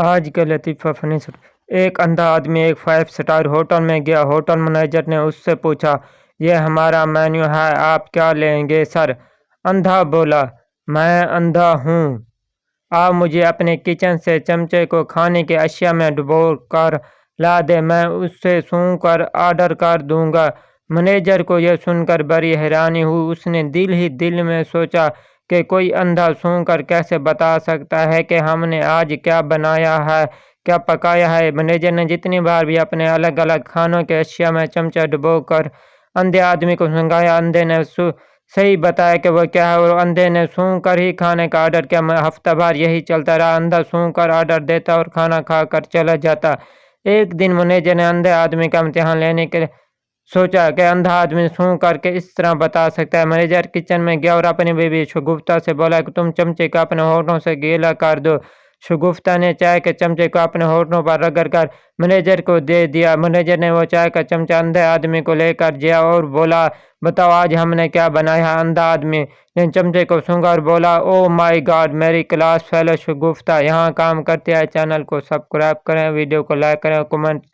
آج کا لطیفہ فنی ایک اندھا آدمی ایک 5 سٹار ہوٹل میں گیا۔ ہوٹل مینیجر نے اس سے پوچھا، یہ ہمارا مینیو ہے، آپ کیا لیں گے سر؟ اندھا بولا، میں اندھا ہوں، آپ مجھے اپنے کچن سے چمچے کو کھانے کی اشیاء میں ڈبو کر لا دیں، میں اسے سونگھ کر آرڈر کر دوں گا۔ مینیجر کو یہ سن کر بڑی حیرانی ہوئی۔ اس نے دل ہی دل میں سوچا کہ کوئی اندھا سونگھ کر کیسے بتا سکتا ہے کہ ہم نے آج کیا بنایا ہے، کیا پکایا ہے۔ مینیجر نے جتنی بار بھی اپنے الگ الگ کھانوں کی اشیاء میں چمچہ ڈبو کر اندھے آدمی کو سونگایا، اندھے نے صحیح بتایا کہ وہ کیا ہے اور اندھے نے سونگھ کر ہی کھانے کا آرڈر کیا۔ ہفتہ بھر یہی چلتا رہا، اندھا سونگھ کر آرڈر دیتا اور کھانا کھا کر چلا جاتا۔ ایک دن مینیجر نے اندھے آدمی کا امتحان لینے کے لیے سوچا کہ اندھا آدمی سونگھ کر کے اس طرح بتا سکتا ہے۔ مینیجر کچن میں گیا اور اپنی بیوی شگفتہ سے بولا کہ تم چمچے کو اپنے ہونٹوں سے گیلا کر دو۔ شگفتہ نے چائے کے چمچے کو اپنے ہونٹوں پر رگڑ کر مینیجر کو دے دیا۔ مینیجر نے وہ چائے کا چمچہ اندھے آدمی کو لے کر دیا اور بولا، بتاؤ آج ہم نے کیا بنایا ہے؟ اندھا آدمی نے چمچے کو سونگھا اور بولا، او مائی گاڈ، میری کلاس فیلو شگفتہ۔ یہاں کام کرتے ہیں، چینل کو سبسکرائب کریں، ویڈیو کو لائک کریں اور کمنٹ